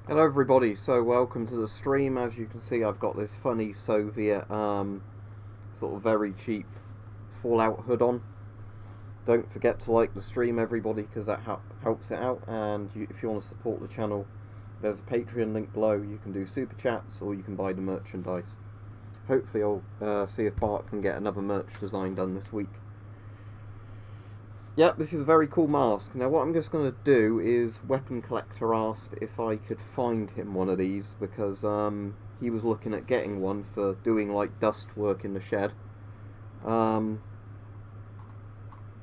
Hello everybody, so welcome to the stream. As you can see, I've got this funny Soviet sort of very cheap Fallout hood on. Don't forget to like the stream everybody, because that helps it out, and if you want to support the channel, there's a Patreon link below. You can do super chats or you can buy the merchandise. Hopefully I'll see if Bart can get another merch design done this week. Yep, this is a very cool mask. Now what I'm just going to do is, Weapon Collector asked if I could find him one of these, because he was looking at getting one for doing like dust work in the shed. And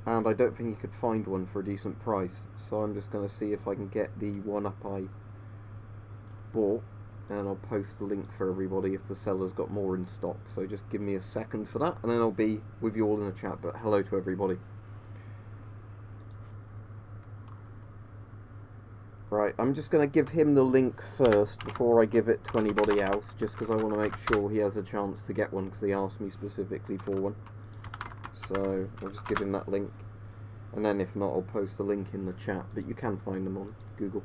I don't think he could find one for a decent price, so I'm just going to see if I can get the one up I bought, and I'll post the link for everybody if the seller's got more in stock. So just give me a second for that, and then I'll be with you all in the chat. But hello to everybody. Right, I'm just going to give him the link first before I give it to anybody else, just because I want to make sure he has a chance to get one, because he asked me specifically for one. So I'll just give him that link, and then if not, I'll post a link in the chat, but you can find them on Google.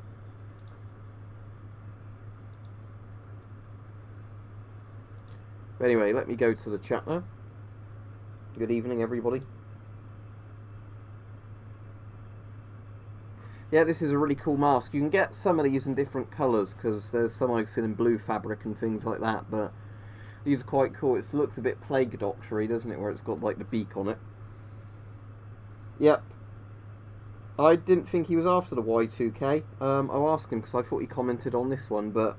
But anyway, let me go to the chat now. Good evening everybody. Yeah, this is a really cool mask. You can get some of these in different colours, because there's some I've seen in blue fabric and things like that, but these are quite cool. It looks a bit Plague Doctor-y, doesn't it, where it's got like the beak on it. Yep. I didn't think he was after the Y2K. I'll ask him, because I thought he commented on this one, but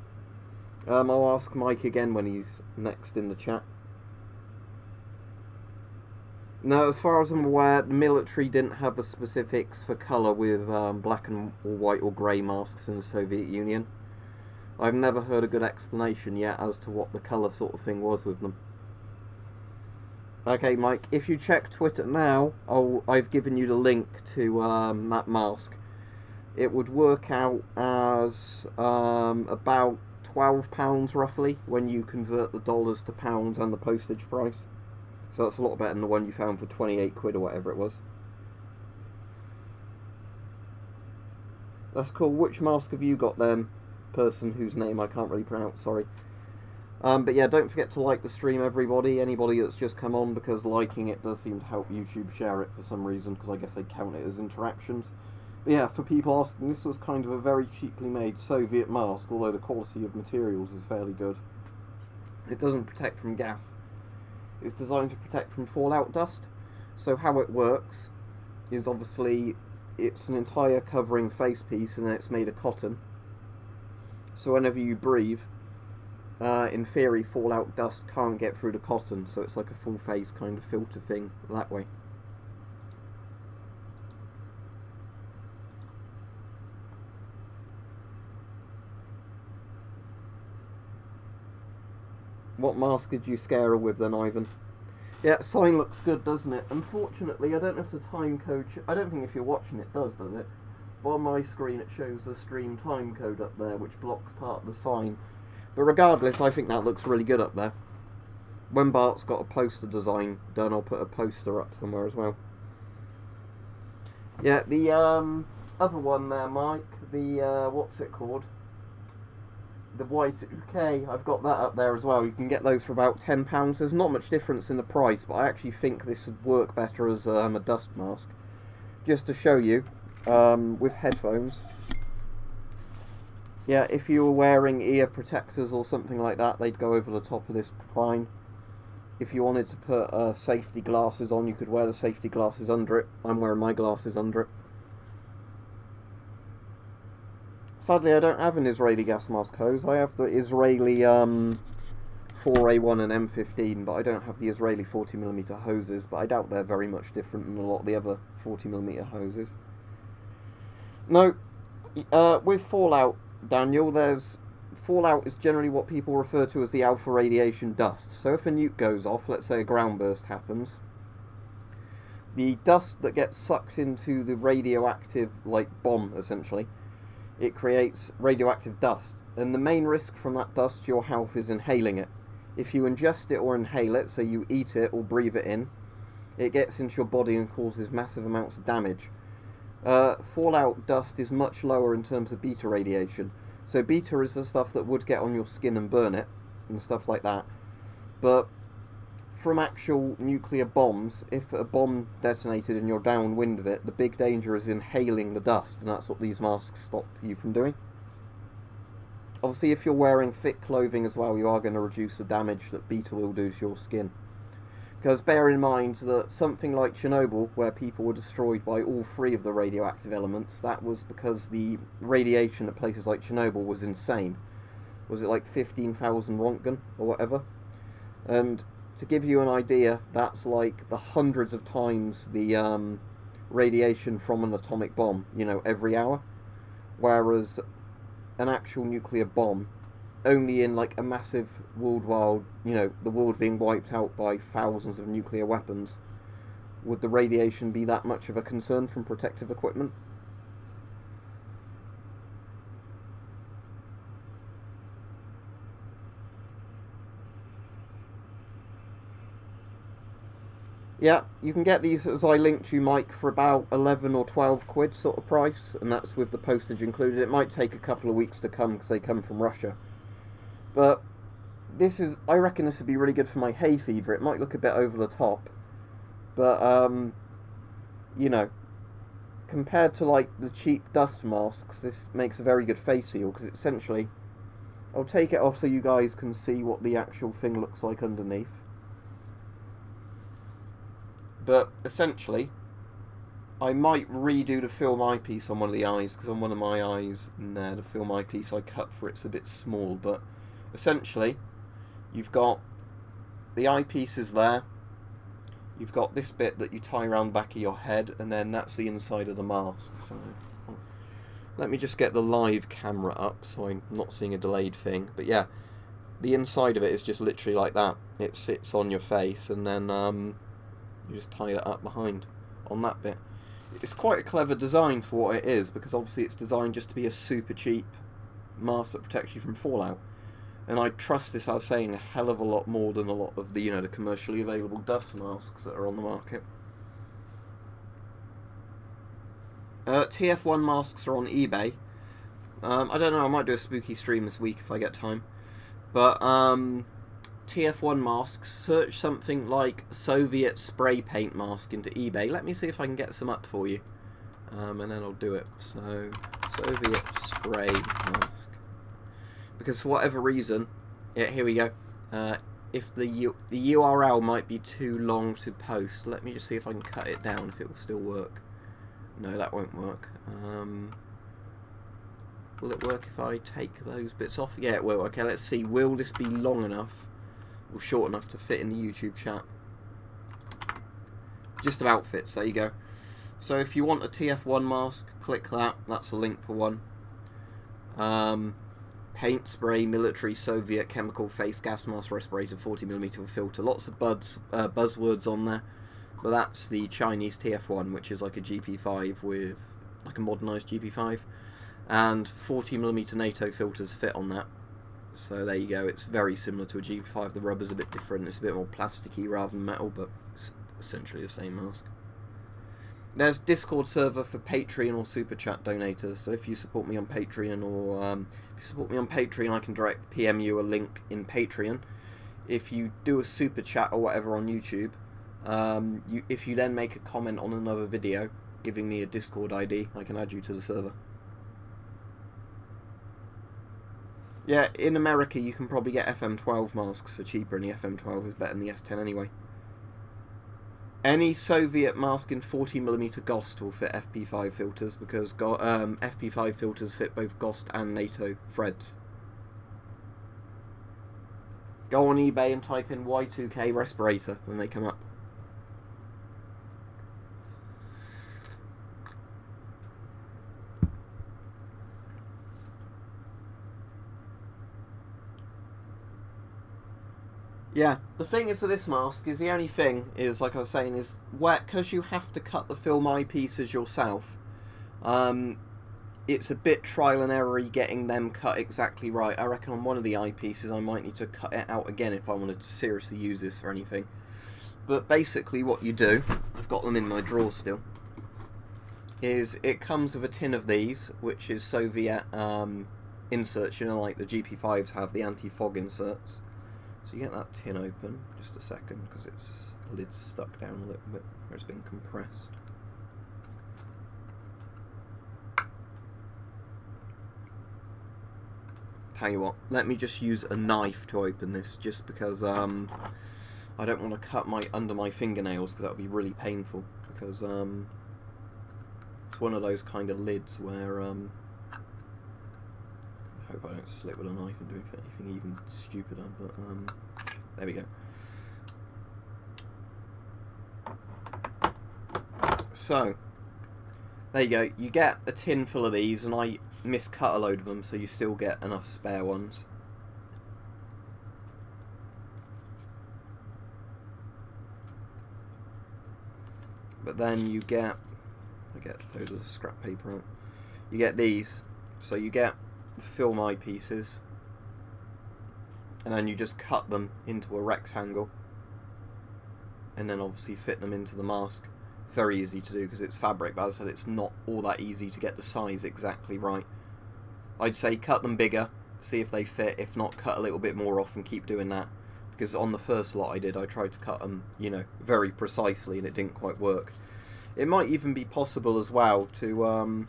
I'll ask Mike again when he's next in the chat. No, as far as I'm aware, the military didn't have the specifics for colour with black and or white or grey masks in the Soviet Union. I've never heard a good explanation yet as to what the colour sort of thing was with them. Okay, Mike, if you check Twitter now, I've given you the link to that mask. It would work out as about £12 roughly when you convert the dollars to pounds and the postage price. So that's a lot better than the one you found for 28 quid or whatever it was. That's cool. Which mask have you got then? Person whose name I can't really pronounce, sorry. But yeah, don't forget to like the stream everybody. Anybody that's just come on, because liking it does seem to help YouTube share it for some reason, because I guess they count it as interactions. But yeah, for people asking, this was kind of a very cheaply made Soviet mask, although the quality of materials is fairly good. It doesn't protect from gas. It's designed to protect from fallout dust. So how it works is, obviously it's an entire covering face piece, and then it's made of cotton. So whenever you breathe, in theory, fallout dust can't get through the cotton, so it's like a full face kind of filter thing that way. What mask did you scare her with then, Ivan? Yeah, sign looks good, doesn't it? Unfortunately, I don't know if the time code... I don't think if you're watching it does it? But on my screen it shows the stream time code up there, which blocks part of the sign. But regardless, I think that looks really good up there. When Bart's got a poster design done, I'll put a poster up somewhere as well. Yeah, the other one there, Mike, the, what's it called? The Y2K, I've got that up there as well. You can get those for about £10. There's not much difference in the price, but I actually think this would work better as a dust mask. Just to show you, with headphones. Yeah, if you were wearing ear protectors or something like that, they'd go over the top of this fine. If you wanted to put safety glasses on, you could wear the safety glasses under it. I'm wearing my glasses under it. Sadly, I don't have an Israeli gas mask hose. I have the Israeli 4A1 and M15, but I don't have the Israeli 40mm hoses, but I doubt they're very much different than a lot of the other 40mm hoses. No, with Fallout, Daniel, Fallout is generally what people refer to as the alpha radiation dust. So if a nuke goes off, let's say a ground burst happens, the dust that gets sucked into the radioactive, like, bomb, essentially, it creates radioactive dust, and the main risk from that dust to your health is inhaling it. If you ingest it or inhale it, so you eat it or breathe it in, it gets into your body and causes massive amounts of damage. Fallout dust is much lower in terms of beta radiation, So beta is the stuff that would get on your skin and burn it, and stuff like that. But from actual nuclear bombs, if a bomb detonated and you're downwind of it, the big danger is inhaling the dust, and that's what these masks stop you from doing. Obviously, if you're wearing thick clothing as well, you are going to reduce the damage that beta will do to your skin. Because bear in mind that something like Chernobyl, where people were destroyed by all 3 of the radioactive elements, that was because the radiation at places like Chernobyl was insane. Was it like 15,000 Rontgen or whatever? And to give you an idea, that's like the hundreds of times the radiation from an atomic bomb, you know, every hour. Whereas an actual nuclear bomb, only in like a massive worldwide, you know, the world being wiped out by thousands of nuclear weapons, would the radiation be that much of a concern from protective equipment? Yeah, you can get these, as I linked you, Mike, for about 11 or 12 quid sort of price, and that's with the postage included. It might take a couple of weeks to come because they come from Russia. But this is, I reckon this would be really good for my hay fever. It might look a bit over the top, but, you know, compared to, like, the cheap dust masks, this makes a very good face seal, because essentially, I'll take it off so you guys can see what the actual thing looks like underneath. But essentially, I might redo the film eyepiece on one of the eyes, because on one of my eyes, nah, the film eyepiece I cut for it's a bit small. But essentially, you've got the eyepieces there, you've got this bit that you tie around the back of your head, and then that's the inside of the mask. So let me just get the live camera up so I'm not seeing a delayed thing. But yeah, the inside of it is just literally like that. It sits on your face, and then you just tie it up behind on that bit. It's quite a clever design for what it is, because obviously it's designed just to be a super cheap mask that protects you from fallout. And I trust this as saying a hell of a lot more than a lot of the, you know, the commercially available dust masks that are on the market. TF1 masks are on eBay. I don't know, I might do a spooky stream this week if I get time. But TF1 masks, search something like Soviet spray paint mask into eBay. Let me see if I can get some up for you. And then I'll do it. So, Soviet spray mask. Because for whatever reason, yeah, here we go. If the URL might be too long to post, let me just see if I can cut it down, if it will still work. No, that won't work. Will it work if I take those bits off? Yeah, it will. Okay, let's see. Will this be long enough? Or short enough to fit in the YouTube chat? Just about fits, there you go. So if you want a TF1 mask, click that. That's a link for one. Paint, spray, military, Soviet, chemical, face, gas mask, respirator, 40mm filter. Lots of buzzwords on there. But that's the Chinese TF1, which is like a GP5 with, like a modernised GP5. And 40mm NATO filters fit on that. So there you go, it's very similar to a GP5. The rubber's a bit different, it's a bit more plasticky rather than metal, but it's essentially the same mask. There's Discord server for Patreon or Super Chat donators, so if you support me on Patreon, or if you support me on Patreon, I can direct PM you a link in Patreon. If you do a Super Chat or whatever on YouTube, if you then make a comment on another video giving me a Discord ID, I can add you to the server. Yeah, in America you can probably get FM12 masks for cheaper, and the FM12 is better than the S10 anyway. Any Soviet mask in 40mm GOST will fit FP5 filters, because FP5 filters fit both GOST and NATO threads. Go on eBay and type in Y2K respirator when they come up. Yeah, the thing is with this mask is the only thing is, like I was saying, is because you have to cut the film eyepieces yourself, it's a bit trial and error getting them cut exactly right. I reckon on one of the eyepieces I might need to cut it out again if I wanted to seriously use this for anything. But basically what you do, I've got them in my drawer still, is it comes with a tin of these, which is Soviet inserts, you know, like the GP5s have the anti-fog inserts. So you get that tin open, just a second, because its lid's stuck down a little bit, where it's been compressed. Tell you what, let me just use a knife to open this, just because I don't want to cut under my fingernails, because that would be really painful, because it's one of those kind of lids where I hope I don't slip with a knife and do anything even stupider, but there we go. So, there you go. You get a tin full of these, and I miscut a load of them, so you still get enough spare ones. But then you get, I get loads of scrap paper out. You get these, so you get the film eyepieces, and then you just cut them into a rectangle, and then obviously fit them into the mask. It's very easy to do because it's fabric, but as I said, it's not all that easy to get the size exactly right. I'd say cut them bigger, see if they fit. If not, cut a little bit more off and keep doing that. Because on the first lot I did, I tried to cut them, you know, very precisely, and it didn't quite work. It might even be possible as well to, I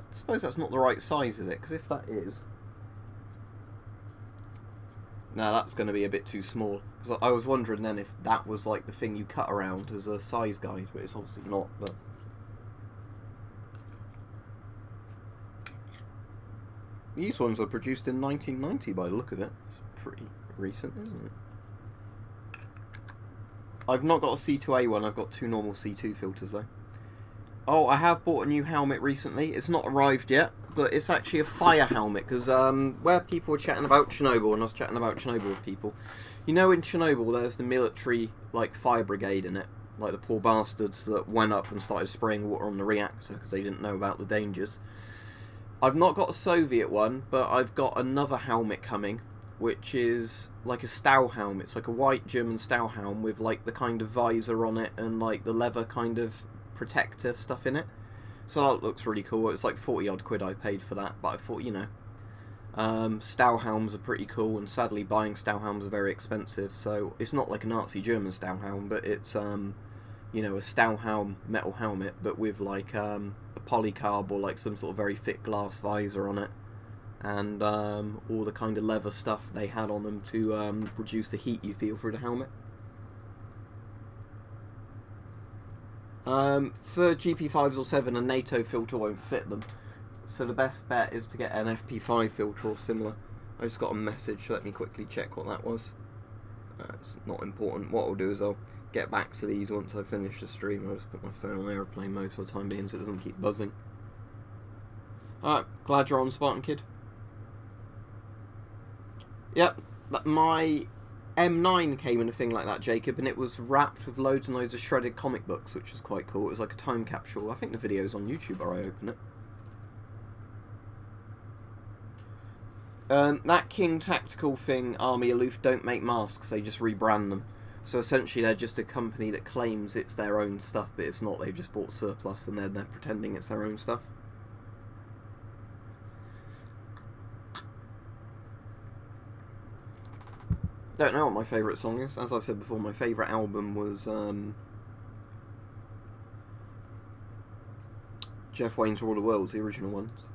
suppose that's not the right size, is it? Because if that is... No, that's going to be a bit too small. Because I was wondering then if that was like the thing you cut around as a size guide, but it's obviously not. But these ones were produced in 1990 by the look of it. It's pretty recent, isn't it? I've not got a C2A one, I've got two normal C2 filters though. Oh, I have bought a new helmet recently. It's not arrived yet, but it's actually a fire helmet, because where people were chatting about Chernobyl, and I was chatting about Chernobyl with people, you know in Chernobyl there's the military like fire brigade in it, like the poor bastards that went up and started spraying water on the reactor because they didn't know about the dangers. I've not got a Soviet one, but I've got another helmet coming, which is like a Stau helmet. It's like a white German Stau helmet with like the kind of visor on it and like the leather kind of protector stuff in it. So that looks really cool. It's like 40 odd quid I paid for that, but I thought, you know, Stauhelms are pretty cool, and sadly buying Stauhelms are very expensive, so it's not like a Nazi German Stauhelm, but it's you know, a Stauhelm metal helmet, but with like a polycarb or like some sort of very thick glass visor on it, and all the kind of leather stuff they had on them to reduce the heat you feel through the helmet. For GP5s or 7, a NATO filter won't fit them, so the best bet is to get an FP5 filter or similar. I just got a message, let me quickly check what that was. It's not important. What I'll do is I'll get back to these once I finish the stream. I'll just put my phone on aeroplane mode for the time being so it doesn't keep buzzing. Alright, glad you're on, Spartan Kid. Yep, my M9 came in a thing like that, Jacob, and it was wrapped with loads and loads of shredded comic books, which was quite cool. It was like a time capsule. I think the video's on YouTube where I open it. That King Tactical thing, Army Aloof, don't make masks, they just rebrand them. So essentially they're just a company that claims it's their own stuff, but it's not. They've just bought surplus and they're pretending it's their own stuff. Don't know what my favourite song is. As I said before, my favourite album was Jeff Wayne's War of the Worlds, the original ones.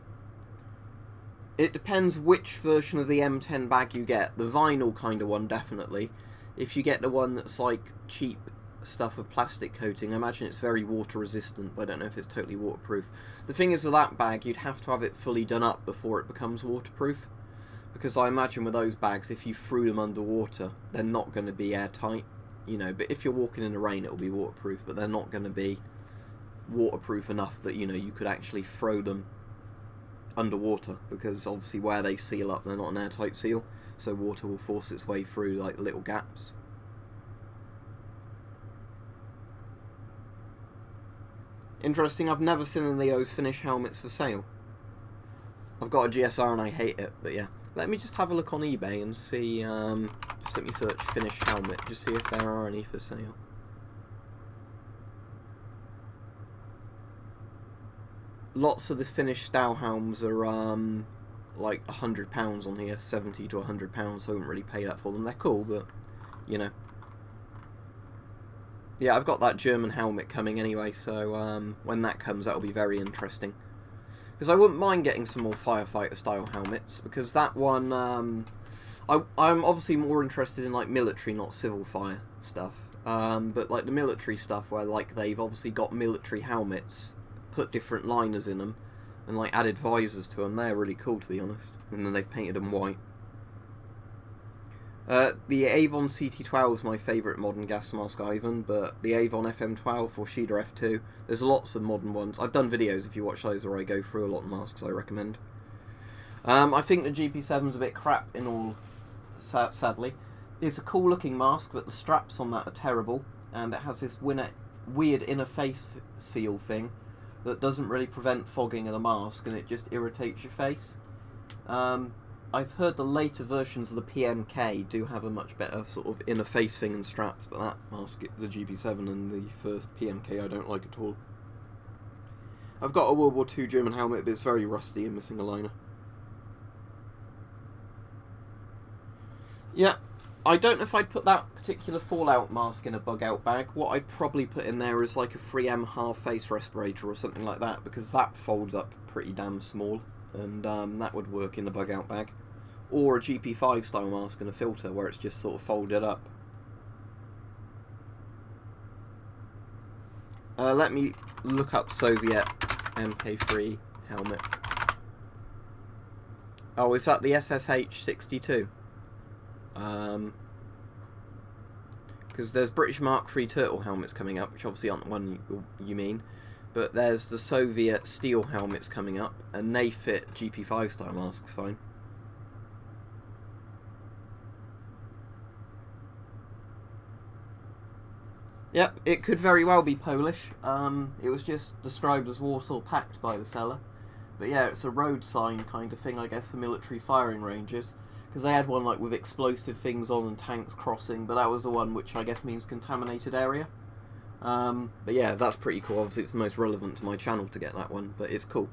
It depends which version of the M10 bag you get. The vinyl kind of one, definitely. If you get the one that's like cheap stuff with plastic coating, I imagine it's very water resistant, but I don't know if it's totally waterproof. The thing is with that bag, you'd have to have it fully done up before it becomes waterproof. Because I imagine with those bags, if you threw them underwater, they're not going to be airtight, you know. But if you're walking in the rain, it'll be waterproof, but they're not going to be waterproof enough that, you know, you could actually throw them underwater, because obviously where they seal up, they're not an airtight seal, so water will force its way through like little gaps. Interesting, I've never seen Leo's Finnish helmets for sale. I've got a GSR and I hate it, but yeah. Let me just have a look on eBay and see, just let me search Finnish helmet, just see if there are any for sale. Lots of the Finnish Stauhelms are, like £100 on here, 70 to £100, so I wouldn't really pay that for them. They're cool, but, you know. Yeah, I've got that German helmet coming anyway, so when that comes, that'll be very interesting. Because I wouldn't mind getting some more firefighter-style helmets, because that one, I'm obviously more interested in, like, military, not civil fire stuff. But, like, the military stuff, where, like, they've obviously got military helmets, put different liners in them, and, like, added visors to them, they're really cool, to be honest. And then they've painted them white. The Avon CT12 is my favourite modern gas mask, Ivan, but the Avon FM12 or Shida F2, there's lots of modern ones. I've done videos, if you watch those, where I go through a lot of masks I recommend. I think the GP7's a bit crap in all, sadly. It's a cool looking mask, but the straps on that are terrible, and it has this weird inner face seal thing that doesn't really prevent fogging in a mask, and it just irritates your face. I've heard the later versions of the PMK do have a much better sort of inner face thing and straps, but that mask, the GP7 and the first PMK, I don't like at all. I've got a World War II German helmet, but it's very rusty and missing a liner. Yeah, I don't know if I'd put that particular Fallout mask in a bug-out bag. What I'd probably put in there is like a 3M half-face respirator or something like that, because that folds up pretty damn small, and that would work in a bug-out bag. Or a GP5 style mask and a filter where it's just sort of folded up. Let me look up Soviet MK3 helmet. Oh, is that the SSH-62? Because there's British Mark III turtle helmets coming up, which obviously aren't the one you mean. But there's the Soviet steel helmets coming up, and they fit GP5 style masks fine. Yep, it could very well be Polish. It was just described as Warsaw Pact by the seller. But yeah, it's a road sign kind of thing, I guess, for military firing ranges. Because they had one like with explosive things on and tanks crossing, but that was the one which I guess means contaminated area. But yeah, that's pretty cool. Obviously it's the most relevant to my channel to get that one, but it's cool.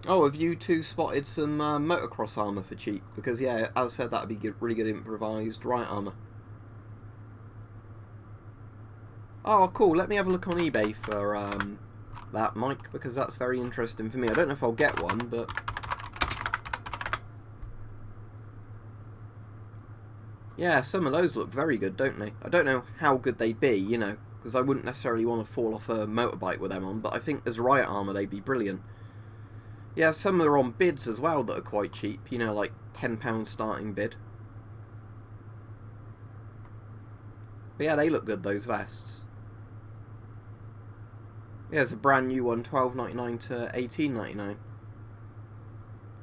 Oh, have you two spotted some motocross armour for cheap? Because yeah, as I said, that would be good, really good improvised riot armour. Oh, cool. Let me have a look on eBay for that, Mike, because that's very interesting for me. I don't know if I'll get one, but... yeah, some of those look very good, don't they? I don't know how good they'd be, you know, because I wouldn't necessarily want to fall off a motorbike with them on, but I think as riot armour they'd be brilliant. Yeah, some are on bids as well that are quite cheap, you know, like £10 starting bid. But yeah, they look good, those vests. Yeah, there's a brand new one, £12.99 to £18.99.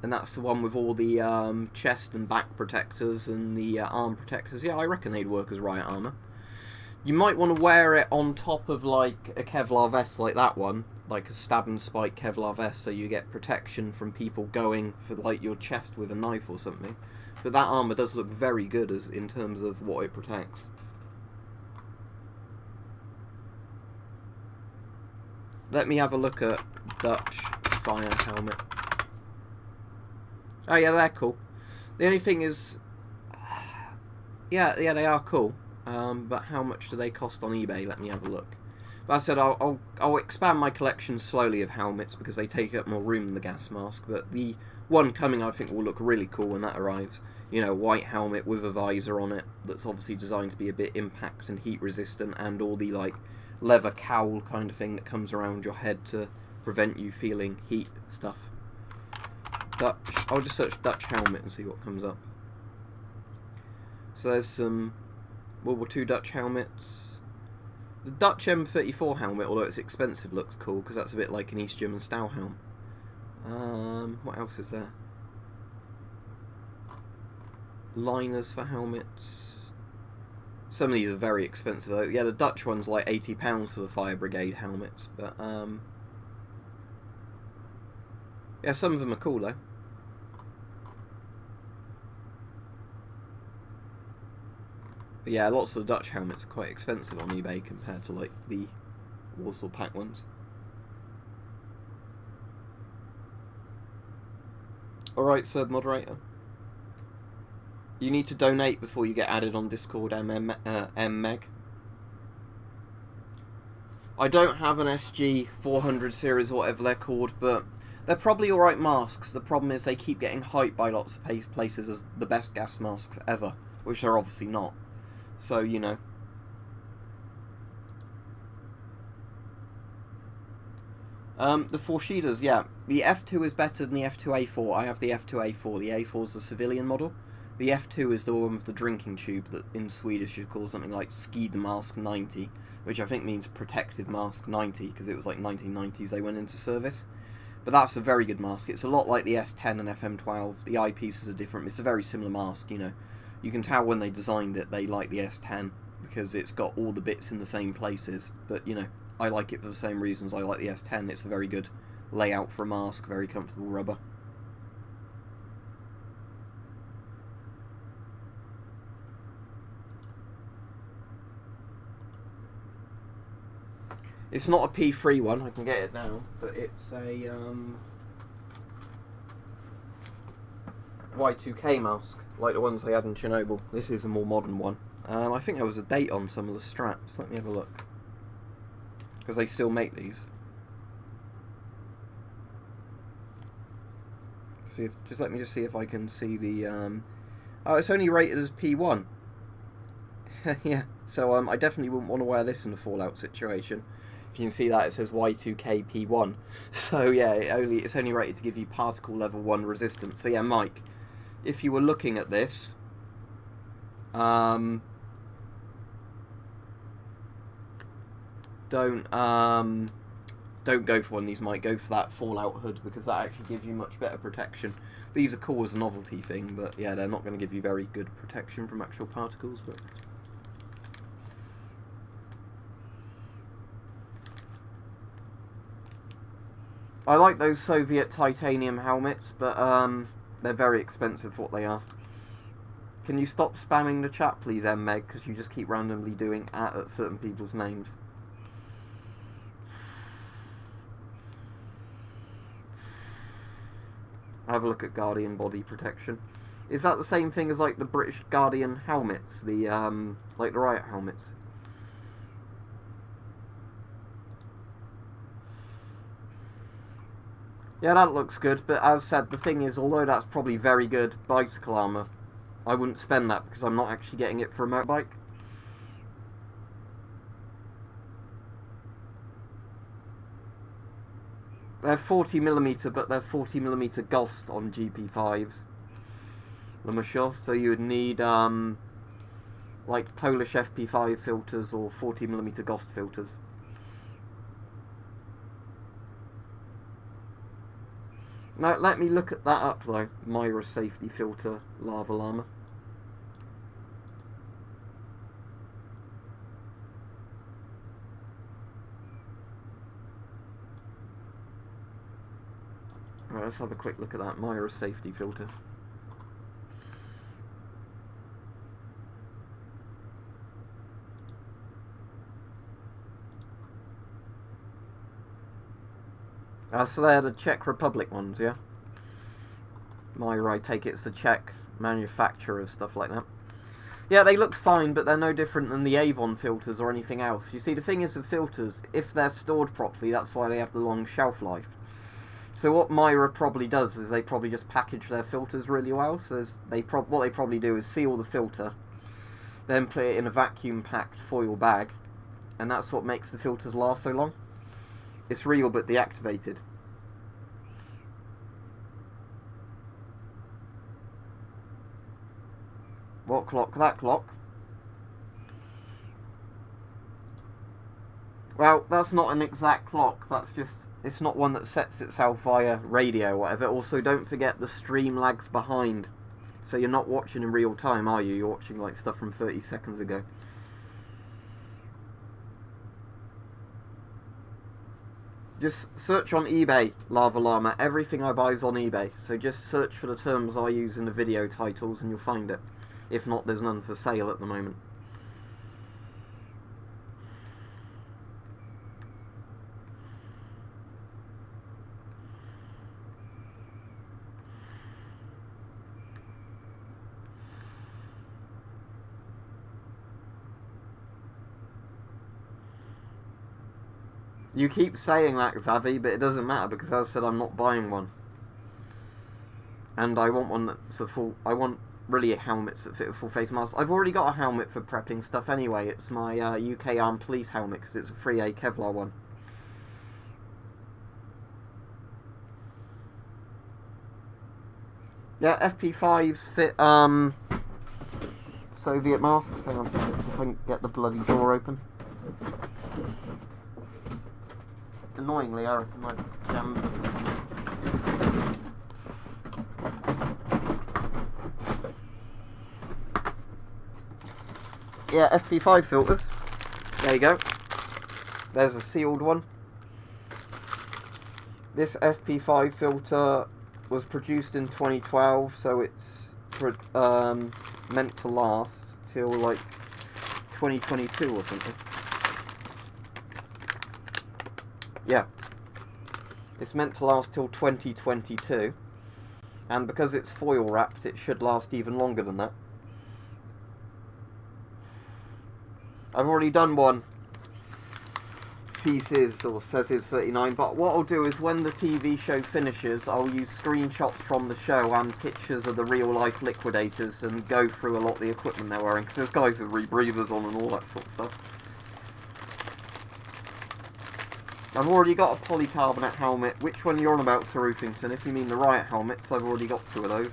And that's the one with all the chest and back protectors and the arm protectors. Yeah, I reckon they'd work as riot armour. You might want to wear it on top of like a Kevlar vest like that one, like a stab and spike Kevlar vest, so you get protection from people going for like your chest with a knife or something. But that armour does look very good as in terms of what it protects. Let me have a look at Dutch fire helmet. Oh yeah, they're cool. The only thing is, yeah, they are cool. But how much do they cost on eBay? Let me have a look. But I said I'll expand my collection slowly of helmets because they take up more room than the gas mask. But the one coming I think will look really cool when that arrives. You know, white helmet with a visor on it that's obviously designed to be a bit impact and heat resistant, and all the like leather cowl kind of thing that comes around your head to prevent you feeling heat stuff. Dutch. I'll just search Dutch helmet and see what comes up. So there's some World War II Dutch helmets. The Dutch M34 helmet, although it's expensive, looks cool because that's a bit like an East German style helm. What else is there? Liners for helmets. Some of these are very expensive though. Yeah, the Dutch one's like £80 for the fire brigade helmets, but yeah, some of them are cool though. But yeah, lots of the Dutch helmets are quite expensive on eBay compared to like the Warsaw Pact ones. Alright, Sub Moderator. You need to donate before you get added on Discord, M-Meg. I don't have an SG 400 series or whatever they're called, but they're probably alright masks. The problem is they keep getting hyped by lots of places as the best gas masks ever, which they're obviously not. So, you know. The Forshidas, yeah. The F2 is better than the F2A4. I have the F2A4. The A4 is the civilian model. The F2 is the one with the drinking tube that in Swedish you'd call something like Skid Mask 90, which I think means Protective Mask 90, because it was like 1990s they went into service. But that's a very good mask. It's a lot like the S10 and FM12. The eyepieces are different. It's a very similar mask, you know. You can tell when they designed it they like the S10, because it's got all the bits in the same places. But, you know, I like it for the same reasons I like the S10. It's a very good layout for a mask, very comfortable rubber. It's not a P3 one, I can get it now, but it's a Y2K mask, like the ones they had in Chernobyl. This is a more modern one. I think there was a date on some of the straps. Let me have a look. Because they still make these. See if, just let me just see if I can see the... Oh, it's only rated as P1. Yeah, so I definitely wouldn't want to wear this in a Fallout situation. If you can see that, it says Y2K P1. So yeah, it's only rated to give you particle level 1 resistance. So yeah, Mike, if you were looking at this, don't go for one of these, Mike. Go for that Fallout hood, because that actually gives you much better protection. These are cool as a novelty thing, but yeah, they're not going to give you very good protection from actual particles. But I like those Soviet titanium helmets, but they're very expensive for what they are. Can you stop spamming the chat, please, M-Meg, because you just keep randomly doing at certain people's names. Have a look at Guardian body protection. Is that the same thing as like the British Guardian helmets, the like the riot helmets? Yeah, that looks good, but as said, the thing is, although that's probably very good bicycle armour, I wouldn't spend that because I'm not actually getting it for a motorbike. They're 40mm, but they're 40mm GOST on GP5s. Le Monsieur, so you would need like Polish FP5 filters or 40mm GOST filters. Now, let me look at that up though. Myra safety filter lava llama. Alright, let's have a quick look at that Myra safety filter. So they're the Czech Republic ones, yeah? Myra, I take it's the Czech manufacturer, stuff like that. Yeah, they look fine, but they're no different than the Avon filters or anything else. You see, the thing is with filters, if they're stored properly, that's why they have the long shelf life. So what Myra probably does is they probably just package their filters really well. So what they probably do is seal the filter, then put it in a vacuum-packed foil bag, and that's what makes the filters last so long. It's real but deactivated. What clock? That clock? Well, that's not an exact clock. That's just... It's not one that sets itself via radio or whatever. Also, don't forget the stream lags behind. So you're not watching in real time, are you? You're watching like stuff from 30 seconds ago. Just search on eBay, Lava Llama. Everything I buy is on eBay. So just search for the terms I use in the video titles and you'll find it. If not, there's none for sale at the moment. You keep saying that, Xavi, but it doesn't matter because, as I said, I'm not buying one. And I want one that's a full... I want really helmets that fit a full face mask. I've already got a helmet for prepping stuff anyway. It's my UK Armed Police helmet because it's a 3A Kevlar one. Yeah, FP5s fit Soviet masks. Hang on, if I can get the bloody door open. Annoyingly, I reckon my yeah, FP5 filters. There you go. There's a sealed one. This FP5 filter was produced in 2012, so it's meant to last till like 2022 or something. Yeah. It's meant to last till 2022. And because it's foil wrapped, it should last even longer than that. I've already done one. Ceases or says it's 39, but what I'll do is when the TV show finishes, I'll use screenshots from the show and pictures of the real life liquidators and go through a lot of the equipment they're wearing, because there's guys with rebreathers on and all that sort of stuff. I've already got a polycarbonate helmet. Which one you're on about, Sir Roofington? If you mean the Riot helmets, I've already got 2 of those.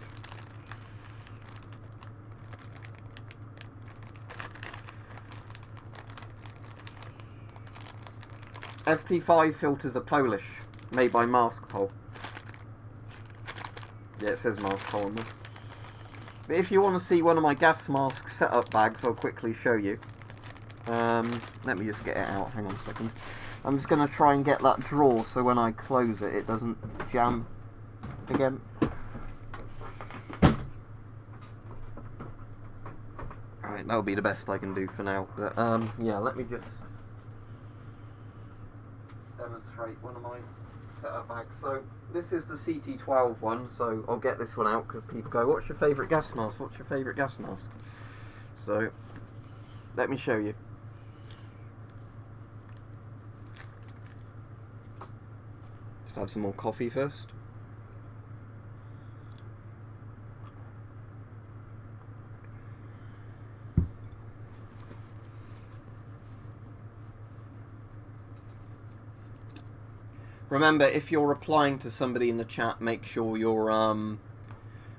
FP5 filters are Polish, made by Maskpol. Yeah, it says Maskpol on them. But if you want to see one of my gas mask setup bags, I'll quickly show you. Let me just get it out, hang on a second. I'm just going to try and get that drawer so when I close it, it doesn't jam again. Alright, that'll be the best I can do for now. But, yeah, let me just demonstrate one of my setup bags. So, this is the CT12 one, so I'll get this one out because people go, what's your favourite gas mask? What's your favourite gas mask? So, let me show you. Just have some more coffee first. Remember, if you're replying to somebody in the chat, make sure you're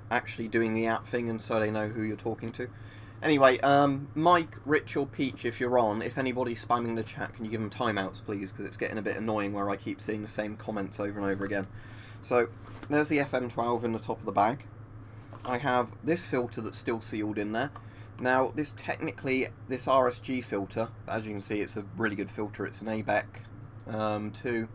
actually doing the @ thing and so they know who you're talking to. Anyway, Mike, Rich or Peach, if you're on, if anybody's spamming the chat, can you give them timeouts, please? Because it's getting a bit annoying where I keep seeing the same comments over and over again. So, there's the FM12 in the top of the bag. I have this filter that's still sealed in there. Now, this RSG filter, as you can see, it's a really good filter. It's an ABEC 2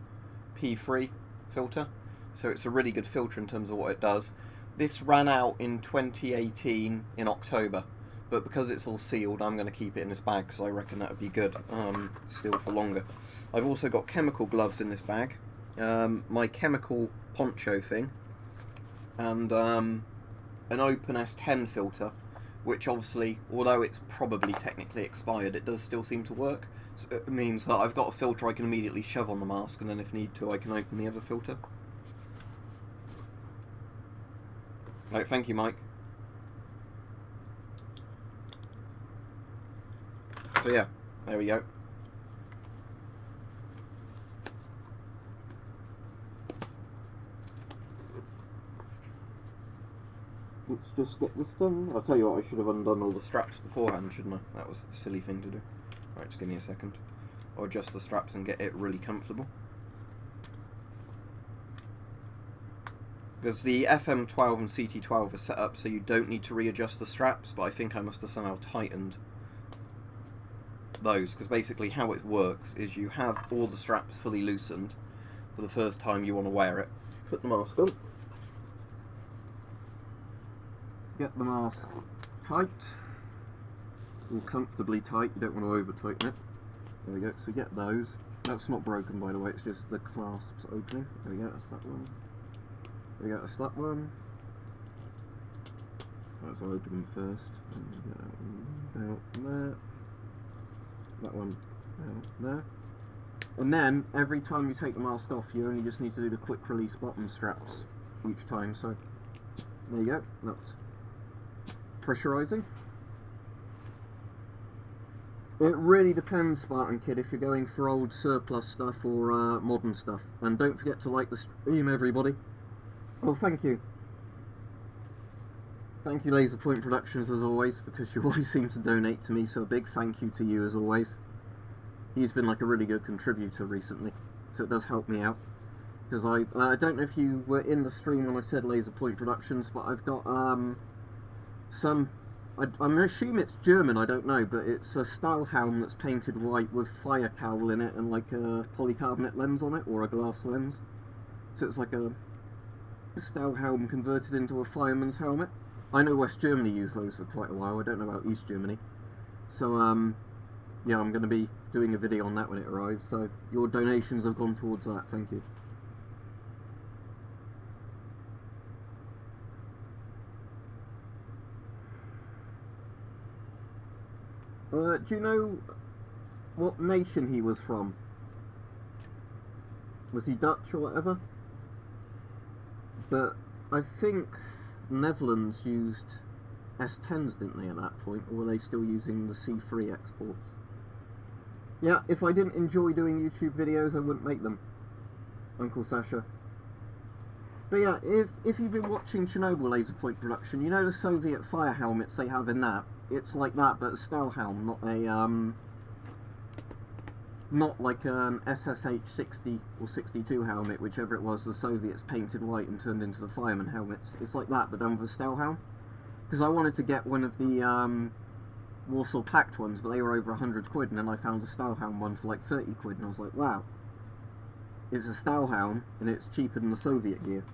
P3 filter. So it's a really good filter in terms of what it does. This ran out in 2018 in October. But because it's all sealed, I'm going to keep it in this bag because I reckon that would be good still for longer. I've also got chemical gloves in this bag, my chemical poncho thing, and an open S10 filter, which obviously, although it's probably technically expired, it does still seem to work. So it means that I've got a filter I can immediately shove on the mask, and then if need to, I can open the other filter. Right, thank you, Mike. So yeah, there we go. Let's just get this done. I'll tell you what, I should have undone all the straps beforehand, shouldn't I? That was a silly thing to do. Right, just give me a second. I'll adjust the straps and get it really comfortable. Because the FM12 and CT12 are set up so you don't need to readjust the straps, but I think I must have somehow tightened those, because basically how it works is you have all the straps fully loosened for the first time you want to wear it. Put the mask on. Get the mask tight. All comfortably tight, you don't want to over tighten it. There we go, so we get those. That's not broken, by the way, it's just the clasps opening. There we go, that's that one. There we go, that's that one. Let's open them first. Down there. That one down there. And then, every time you take the mask off, you only just need to do the quick release bottom straps each time, so there you go, that's pressurizing. It really depends, Spartan Kid, if you're going for old surplus stuff or modern stuff. And don't forget to like the stream, everybody. Oh, thank you. Thank you, Laser Point Productions, as always, because you always seem to donate to me, so a big thank you to you, as always. He's been like a really good contributor recently, so it does help me out. Because I don't know if you were in the stream when I said Laser Point Productions, but I've got some... I'm assuming it's German, I don't know, but it's a Stahlhelm that's painted white with fire cowl in it and like a polycarbonate lens on it, or a glass lens. So it's like a Stahlhelm converted into a fireman's helmet. I know West Germany used those for quite a while, I don't know about East Germany. So, yeah, I'm going to be doing a video on that when it arrives, so your donations have gone towards that, thank you. Do you know what nation he was from? Was he Dutch or whatever? But I think Netherlands used S10s, didn't they, at that point? Or were they still using the C3 exports? Yeah, if I didn't enjoy doing YouTube videos, I wouldn't make them, Uncle Sasha. But yeah, if you've been watching Chernobyl Laser Point Production, you know the Soviet fire helmets they have in that? It's like that, but a Stahlhelm, not like an SSH-60 or 62 helmet, whichever it was the Soviets painted white and turned into the fireman helmets. It's like that, but done with a Stahlhelm. Because I wanted to get one of the Warsaw Pact ones, but they were over 100 quid, and then I found a Stahlhelm one for like 30 quid, and I was like, wow. It's a Stahlhelm, and it's cheaper than the Soviet gear.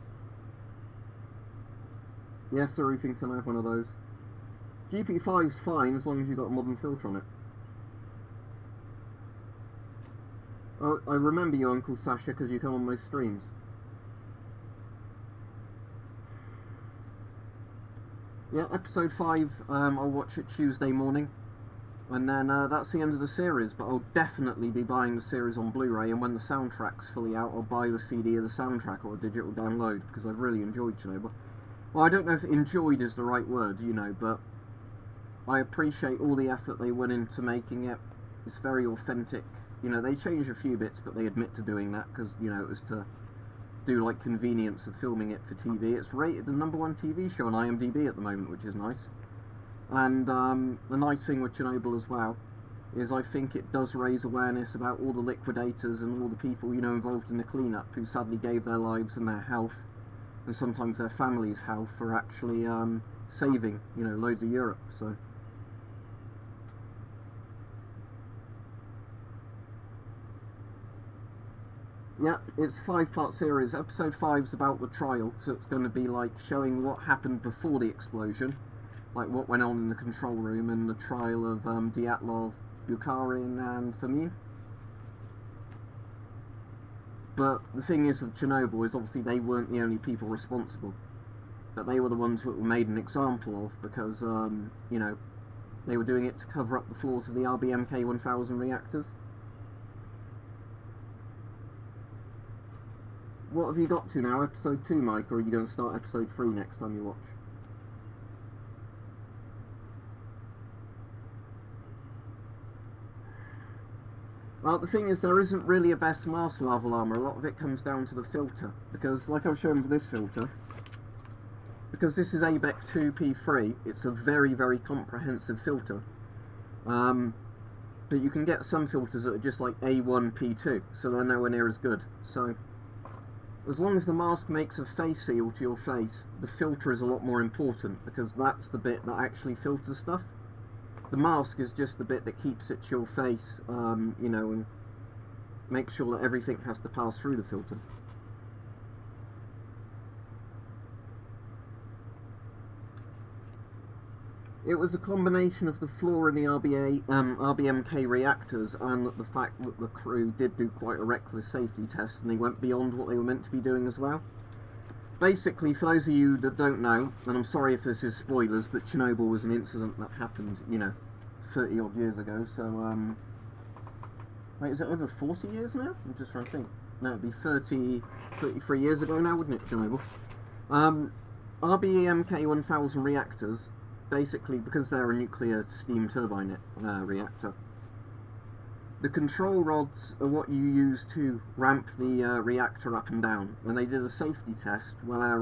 Yes, Sir Roofington, I have one of those. GP5's fine as long as you've got a modern filter on it. Oh, I remember you, Uncle Sasha, because you come on my streams. Yeah, episode 5, I'll watch it Tuesday morning. And then that's the end of the series, but I'll definitely be buying the series on Blu-ray, and when the soundtrack's fully out, I'll buy the CD of the soundtrack or a digital download, because I've really enjoyed Chernobyl. Well, I don't know if enjoyed is the right word, you know, but I appreciate all the effort they went into making it. It's very authentic. You know, they changed a few bits, but they admit to doing that, because, you know, it was to do, like, convenience of filming it for TV. It's rated the #1 TV show on IMDb at the moment, which is nice. And the nice thing with Chernobyl as well is I think it does raise awareness about all the liquidators and all the people, you know, involved in the cleanup who sadly gave their lives and their health and sometimes their families' health for actually saving, you know, loads of Europe. So yeah, it's a 5-part series. Episode 5's about the trial, so it's going to be like showing what happened before the explosion, like what went on in the control room and the trial of Dyatlov, Bukharin and Fomin. But the thing is with Chernobyl is obviously they weren't the only people responsible, but they were the ones that were made an example of because, you know, they were doing it to cover up the flaws of the RBMK 1000 reactors. What have you got to now? Episode 2, Mike, or are you going to start episode 3 next time you watch? Well, the thing is, there isn't really a best mask level armor. A lot of it comes down to the filter. Because, like I've shown with this filter, because this is ABEC 2P3, it's a very, very comprehensive filter. But you can get some filters that are just like A1P2, so they're nowhere near as good. So, as long as the mask makes a face seal to your face, the filter is a lot more important, because that's the bit that actually filters stuff. The mask is just the bit that keeps it to your face, you know, and makes sure that everything has to pass through the filter. It was a combination of the flaw in the RBMK reactors and the fact that the crew did do quite a reckless safety test and they went beyond what they were meant to be doing as well. Basically, for those of you that don't know, and I'm sorry if this is spoilers, but Chernobyl was an incident that happened, you know, 30 odd years ago, so Wait, is it over 40 years now? I'm just trying to think. No, it'd be 33 years ago now, wouldn't it, Chernobyl? RBE Mk1000 reactors, basically, because they're a nuclear steam turbine reactor, the control rods are what you use to ramp the reactor up and down. And they did a safety test where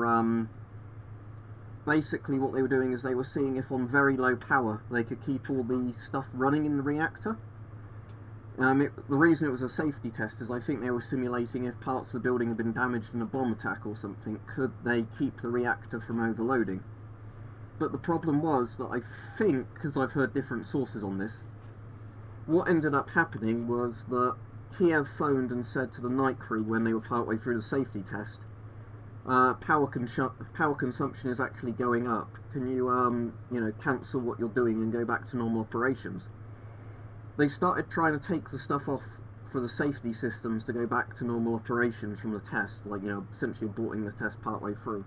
basically what they were doing is they were seeing if on very low power they could keep all the stuff running in the reactor. The reason it was a safety test is I think they were simulating if parts of the building had been damaged in a bomb attack or something, could they keep the reactor from overloading? But the problem was that I think, because I've heard different sources on this, what ended up happening was that Kiev phoned and said to the night crew when they were partway through the safety test, power consumption is actually going up. Can you, cancel what you're doing and go back to normal operations? They started trying to take the stuff off for the safety systems to go back to normal operations from the test, like, essentially aborting the test partway through.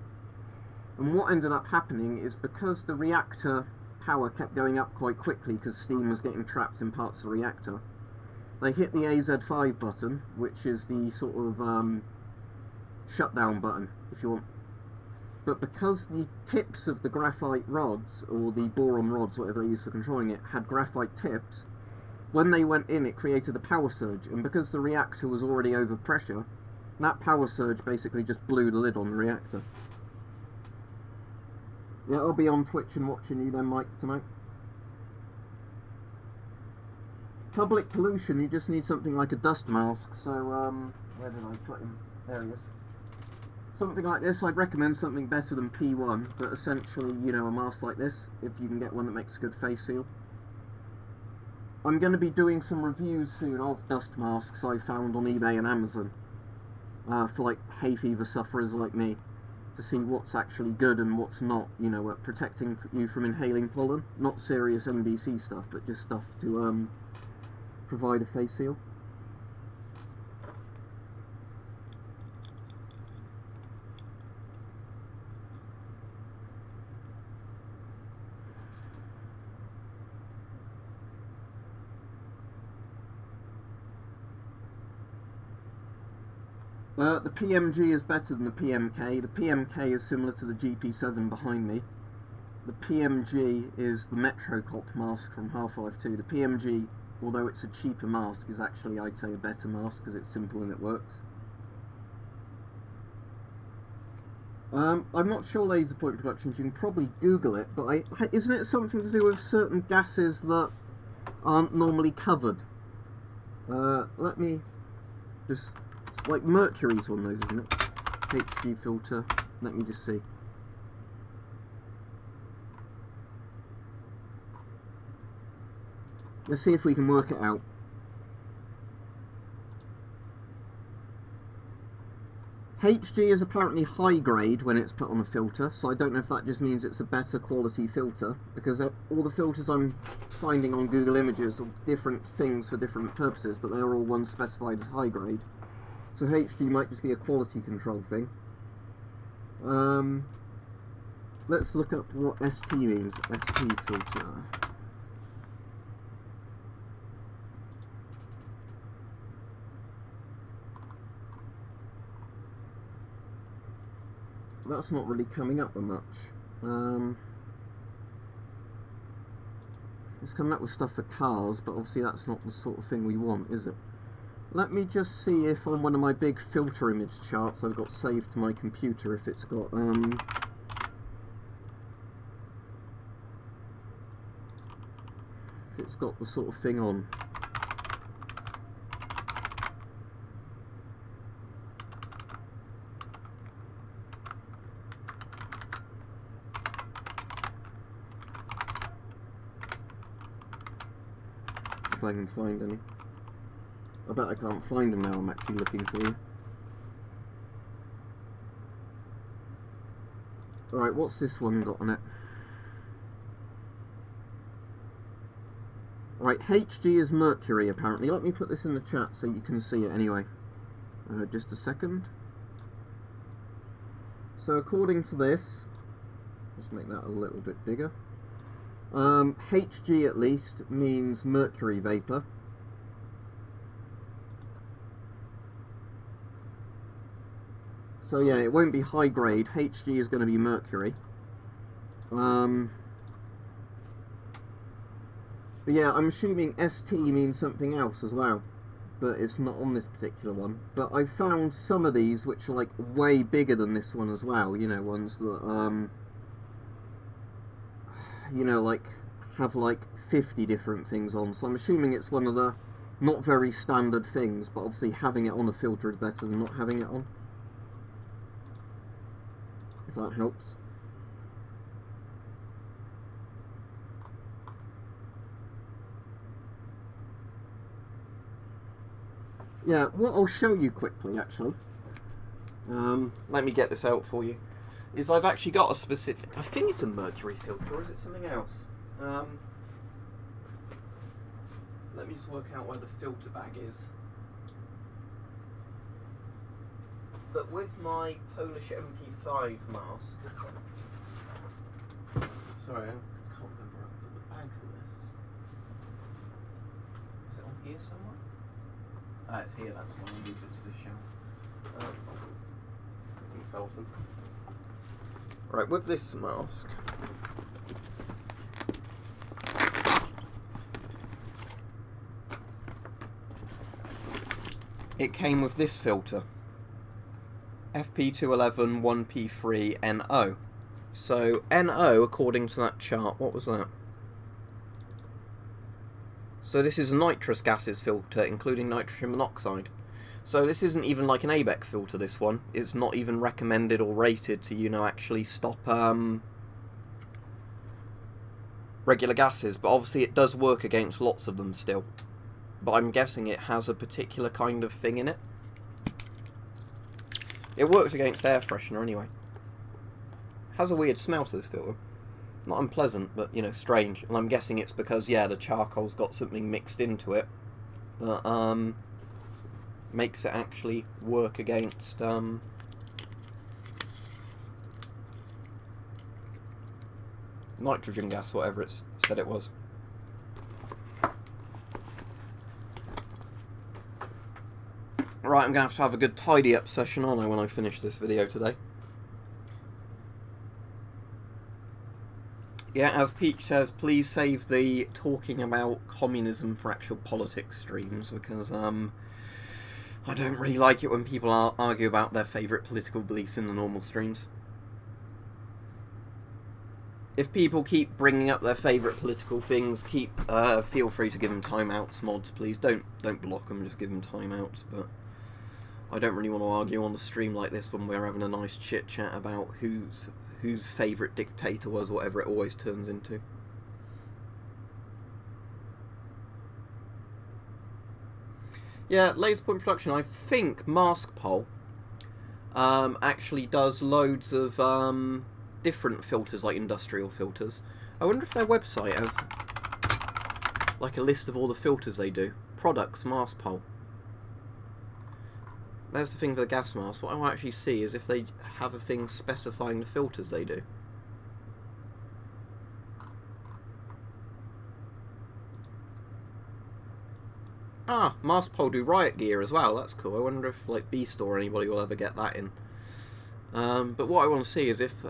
And what ended up happening is because the reactor power kept going up quite quickly because steam was getting trapped in parts of the reactor, they hit the AZ5 button, which is the sort of shutdown button, if you want. But because the tips of the graphite rods, or the boron rods, whatever they use for controlling it, had graphite tips, when they went in it created a power surge, and because the reactor was already over pressure, that power surge basically just blew the lid on the reactor. Yeah, I'll be on Twitch and watching you then, Mike, tonight. Public pollution, you just need something like a dust mask. So, where did I put him? There he is. Something like this, I'd recommend something better than P1, but essentially, a mask like this, if you can get one that makes a good face seal. I'm going to be doing some reviews soon of dust masks I found on eBay and Amazon, for like hay fever sufferers like me, to see what's actually good and what's not, at protecting you from inhaling pollen. Not serious NBC stuff, but just stuff to provide a face seal. The PMG is better than the PMK. The PMK is similar to the GP7 behind me. The PMG is the Metrocop mask from Half-Life 2. The PMG, although it's a cheaper mask, is actually, I'd say, a better mask because it's simple and it works. I'm not sure laser point productions, you can probably Google it, but isn't it something to do with certain gases that aren't normally covered? Let me just... Like mercury's one of those, isn't it? HG filter. Let me just see. Let's see if we can work it out. HG is apparently high grade when it's put on a filter, so I don't know if that just means it's a better quality filter, because all the filters I'm finding on Google Images are different things for different purposes, but they're all one specified as high grade. So HG might just be a quality control thing. Let's look up what ST means. ST filter. That's not really coming up with much. It's coming up with stuff for cars, but obviously that's not the sort of thing we want, is it? Let me just see if on one of my big filter image charts I've got saved to my computer, if it's got, the sort of thing on. If I can find any. I bet I can't find them now, I'm actually looking for you. Alright, what's this one got on it? Right, HG is mercury apparently. Let me put this in the chat so you can see it anyway. Just a second. So according to this, let's make that a little bit bigger. HG at least means mercury vapor. So yeah, it won't be high grade. HG is going to be mercury. But yeah, I'm assuming ST means something else as well, but it's not on this particular one. But I found some of these which are like way bigger than this one as well, you know, ones that you know, like have like 50 different things on. So I'm assuming it's one of the not very standard things, but obviously having it on a filter is better than not having it on, if that helps. Yeah, what I'll show you quickly, actually, let me get this out for you, is I've actually got a specific, I think it's a mercury filter, or is it something else? Let me just work out where the filter bag is. But with my Polish MP5 mask, sorry, I can't remember where I put the bag for this. Is it on here somewhere? Ah, it's here, that's why I moved it to the shelf. Something fell from. Right, with this mask, it came with this filter, FP211 1P3 NO. So NO, according to that chart, what was that? So this is a nitrous gases filter, including nitrogen monoxide. So this isn't even like an ABEC filter, this one. It's not even recommended or rated to, you know, actually stop regular gases. But obviously it does work against lots of them still. But I'm guessing it has a particular kind of thing in it. It works against air freshener anyway. Has a weird smell to this filter. Not unpleasant, but, you know, strange. And I'm guessing it's because, yeah, the charcoal's got something mixed into it that makes it actually work against nitrogen gas, whatever it said it was. Right, I'm going to have a good tidy up session, aren't I, when I finish this video today. Yeah, as Peach says, please save the talking about communism for actual politics streams, because I don't really like it when people argue about their favourite political beliefs in the normal streams. If people keep bringing up their favourite political things, feel free to give them timeouts, mods, please. Don't block them, just give them timeouts, but I don't really want to argue on the stream like this when we're having a nice chit-chat about whose favourite dictator was, whatever it always turns into. Yeah, Laser Point Production, I think MaskPol actually does loads of different filters, like industrial filters. I wonder if their website has like a list of all the filters they do. Products, MaskPol. There's the thing for the gas mask. What I want to actually see is if they have a thing specifying the filters they do. Ah, MaskPol do riot gear as well. That's cool. I wonder if like Beast or anybody will ever get that in. But what I want to see is if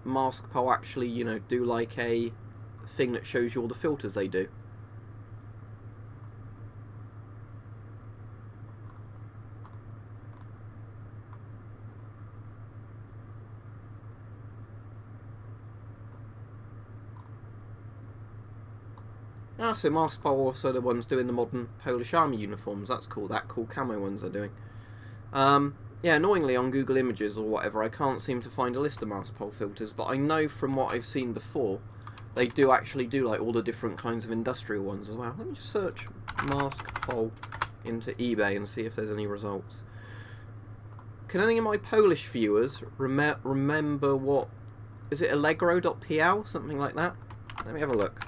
MaskPol actually, you know, do like a thing that shows you all the filters they do. Ah, so MaskPol are also the ones doing the modern Polish Army uniforms. That's cool. That cool camo ones they're doing. Yeah, annoyingly on Google Images or whatever, I can't seem to find a list of MaskPol filters, but I know from what I've seen before, they do actually do like all the different kinds of industrial ones as well. Let me just search MaskPol into eBay and see if there's any results. Can any of my Polish viewers remember what... Is it allegro.pl? Something like that? Let me have a look.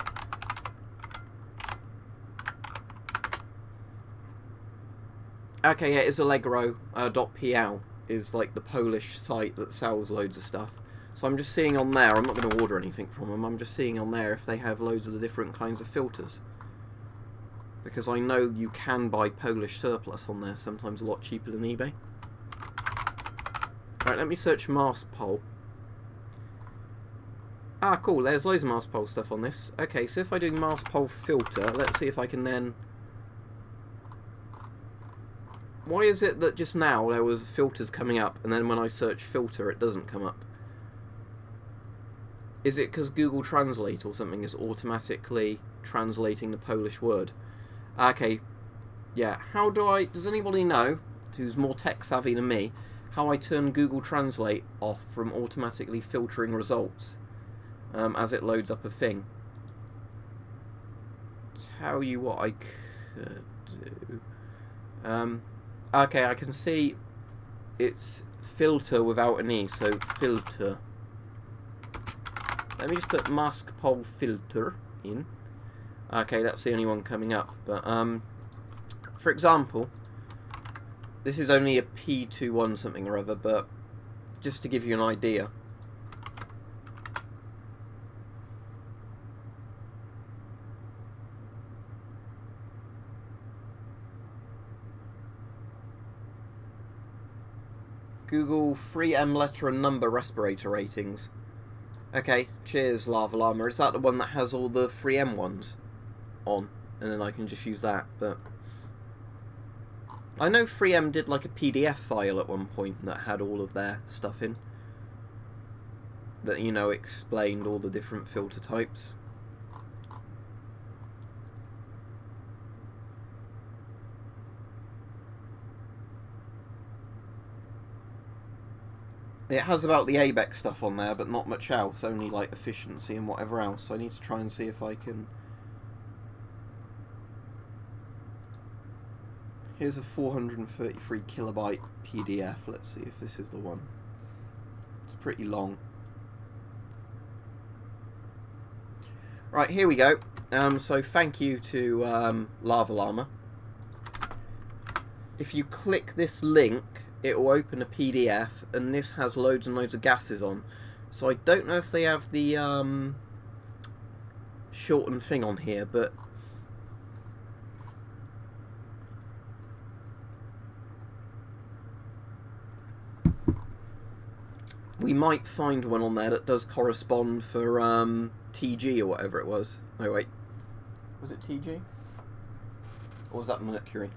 Okay, yeah, it's allegro.pl is like the Polish site that sells loads of stuff. So I'm just seeing on there, I'm not going to order anything from them, I'm just seeing on there if they have loads of the different kinds of filters. Because I know you can buy Polish surplus on there, sometimes a lot cheaper than eBay. Right, let me search mask pole. Ah, cool, there's loads of mask pole stuff on this. Okay, so if I do mask pole filter, let's see if I can then... Why is it that just now there was filters coming up, and then when I search filter it doesn't come up? Is it because Google Translate or something is automatically translating the Polish word? Okay, yeah, how do I... Does anybody know, who's more tech savvy than me, how I turn Google Translate off from automatically filtering results as it loads up a thing? Tell you what I could do. Okay, I can see it's filter without an E, so filter. Let me just put mask pole filter in. Okay, that's the only one coming up. But for example, this is only a P21 something or other, but just to give you an idea. Google 3M letter and number respirator ratings. Okay, cheers, Lava Llama. Is that the one that has all the 3M ones on? And then I can just use that, but... I know 3M did like a PDF file at one point that had all of their stuff in. That, you know, explained all the different filter types. It has about the ABEX stuff on there, but not much else, only like efficiency and whatever else. So I need to try and see if I can... Here's a 433 kilobyte PDF. Let's see if this is the one. It's pretty long. Right, here we go. So thank you to Lava Llama. If you click this link, it will open a PDF, and this has loads and loads of gases on. So I don't know if they have the shortened thing on here, but we might find one on there that does correspond for TG or whatever it was. Oh wait, was it TG? Or was that mercury?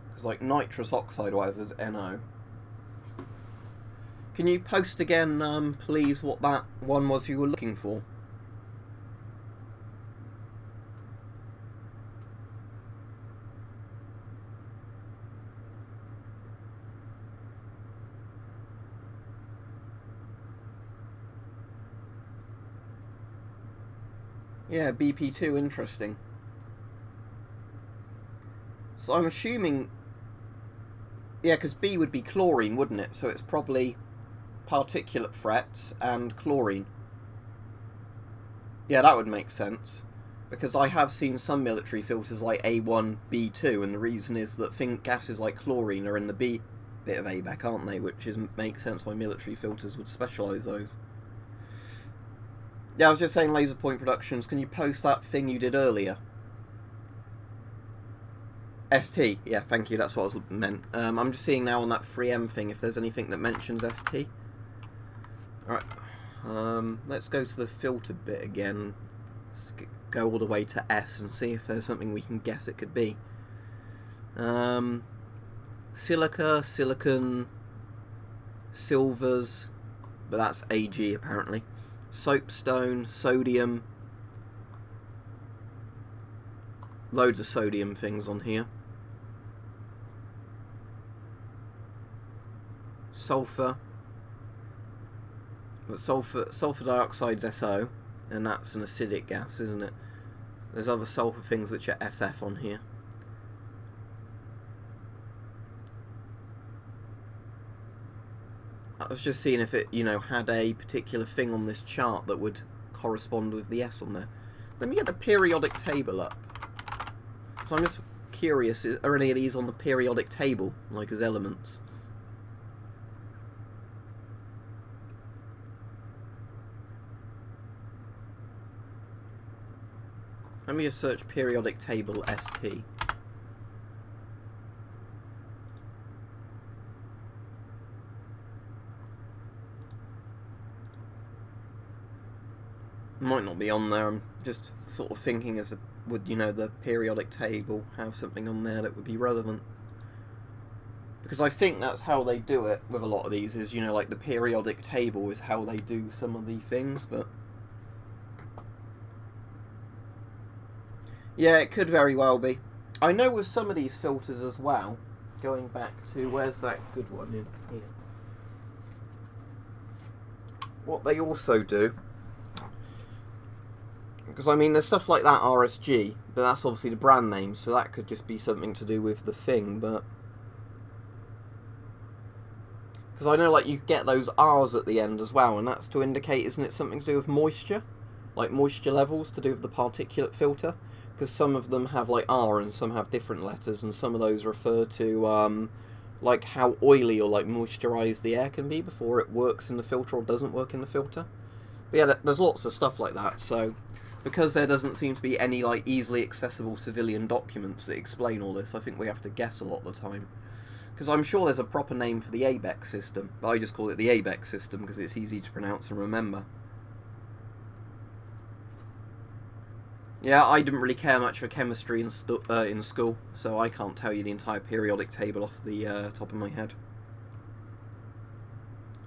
Because like nitrous oxide or whatever is NO. Can you post again, please, what that one was you were looking for? Yeah, BP2, interesting. So I'm assuming... Yeah, because B would be chlorine, wouldn't it? So it's probably particulate threats and chlorine. Yeah, that would make sense. Because I have seen some military filters like A1, B2, and the reason is that gases like chlorine are in the B bit of ABEC, aren't they? Which makes sense why military filters would specialise those. Yeah, I was just saying, Laser Point Productions, can you post that thing you did earlier? ST, yeah, thank you, that's what I was meant. I'm just seeing now on that 3M thing if there's anything that mentions ST. Alright, let's go to the filter bit again. Let's go all the way to S and see if there's something we can guess it could be. Silica, silicon, silvers, but that's AG apparently. Soapstone, sodium, loads of sodium things on here. Sulfur, but sulfur dioxide's SO, and that's an acidic gas, isn't it? There's other sulfur things which are SF on here. I was just seeing if it, you know, had a particular thing on this chart that would correspond with the S on there. Let me get the periodic table up. So I'm just curious, are any of these on the periodic table, like as elements? Let me just search periodic table ST. Might not be on there. I'm just sort of thinking as a, would, you know, the periodic table have something on there that would be relevant? Because I think that's how they do it with a lot of these, is, you know, like the periodic table is how they do some of the things, but... yeah, it could very well be. I know with some of these filters as well, going back to, where's that good one in here? What they also do, because I mean there's stuff like that RSG, but that's obviously the brand name, so that could just be something to do with the thing, but... because I know, like, you get those R's at the end as well, and that's to indicate, isn't it, something to do with moisture? Like moisture levels, to do with the particulate filter? Because some of them have, like, R and some have different letters, and some of those refer to, like, how oily or, like, moisturised the air can be before it works in the filter or doesn't work in the filter. But yeah, there's lots of stuff like that, so... because there doesn't seem to be any, like, easily accessible civilian documents that explain all this, I think we have to guess a lot of the time. Because I'm sure there's a proper name for the ABEX system, but I just call it the ABEX system because it's easy to pronounce and remember. Yeah, I didn't really care much for chemistry in school, so I can't tell you the entire periodic table off the top of my head.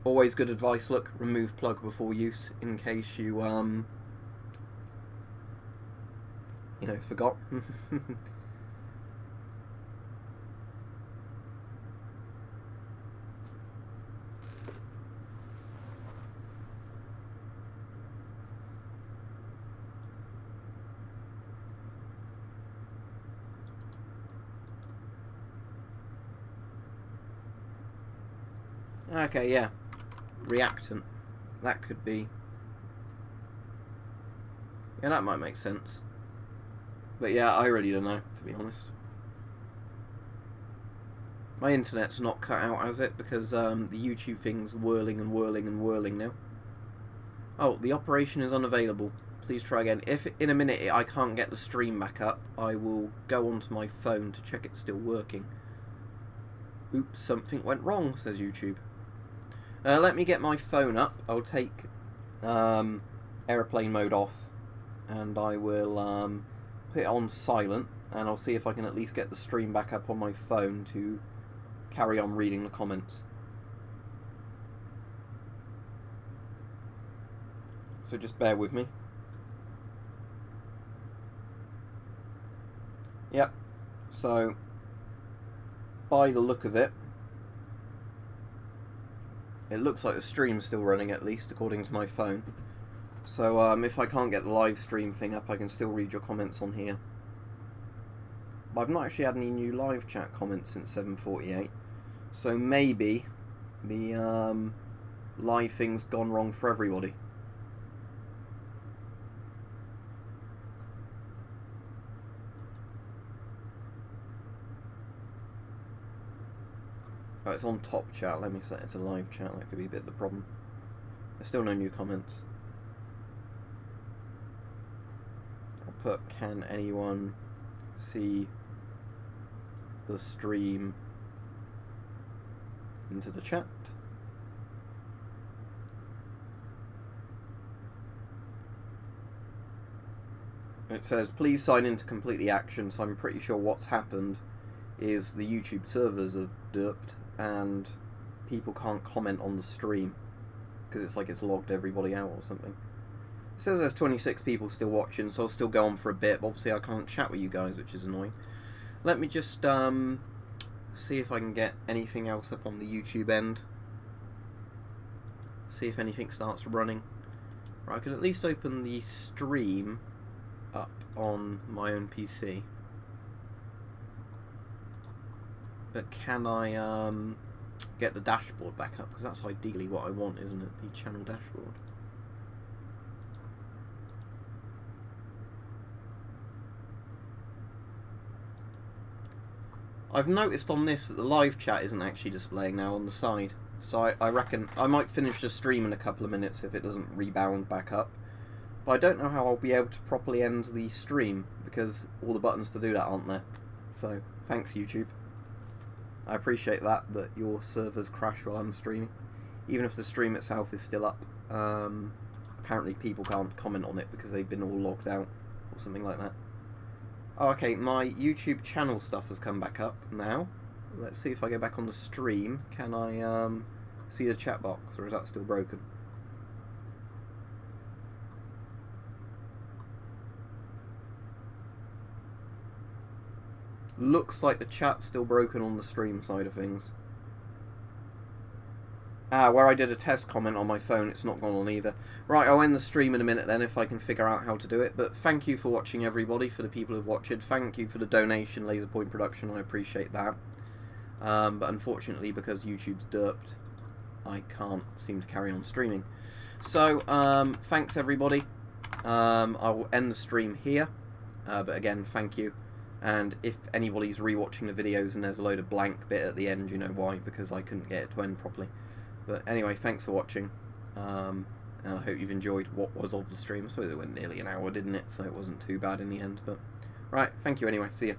Always good advice, look, remove plug before use, in case you, you know, forgot. Okay, yeah. Reactant. That could be... yeah, that might make sense. But yeah, I really don't know, to be honest. My internet's not cut out, has it? Because the YouTube thing's whirling and whirling and whirling now. Oh, the operation is unavailable. Please try again. If in a minute I can't get the stream back up, I will go onto my phone to check it's still working. Oops, something went wrong, says YouTube. Let me get my phone up. I'll take airplane mode off, and I will put it on silent, and I'll see if I can at least get the stream back up on my phone to carry on reading the comments. So just bear with me. Yep. So, by the look of it, it looks like the stream's still running, at least, according to my phone. So, if I can't get the live stream thing up, I can still read your comments on here. But I've not actually had any new live chat comments since 7:48. So maybe the live thing's gone wrong for everybody. Oh, it's on top chat. Let me set it to live chat. That could be a bit of the problem. There's still no new comments. I'll put, can anyone see the stream into the chat? It says, please sign in to complete the action, so I'm pretty sure what's happened is the YouTube servers have derped and people can't comment on the stream because it's like it's logged everybody out or something. It says there's 26 people still watching, so I'll still go on for a bit, but obviously I can't chat with you guys, which is annoying. Let me just see if I can get anything else up on the YouTube end. See if anything starts running. Right, I can at least open the stream up on my own PC. But can I get the dashboard back up? Because that's ideally what I want, isn't it? The channel dashboard. I've noticed on this that the live chat isn't actually displaying now on the side. So I reckon I might finish the stream in a couple of minutes if it doesn't rebound back up. But I don't know how I'll be able to properly end the stream because all the buttons to do that aren't there. So, thanks YouTube. I appreciate that your servers crash while I'm streaming. Even if the stream itself is still up. apparently people can't comment on it because they've been all logged out or something like that. Oh, okay, my YouTube channel stuff has come back up now. Let's see if I go back on the stream. Can I see the chat box, or is that still broken? Looks like the chat's still broken on the stream side of things. Where I did a test comment on my phone, it's not gone on either. Right, I'll end the stream in a minute then if I can figure out how to do it. But thank you for watching, everybody, for the people who've watched. Thank you for the donation, Laserpoint Production, I appreciate that. But unfortunately, because YouTube's derped, I can't seem to carry on streaming. So, thanks everybody. I will end the stream here. But again, thank you. And if anybody's rewatching the videos and there's a load of blank bit at the end, you know why, because I couldn't get it to end properly. But anyway, thanks for watching, and I hope you've enjoyed what was of the stream. I suppose it went nearly an hour, didn't it? So it wasn't too bad in the end. But right, thank you anyway. See ya.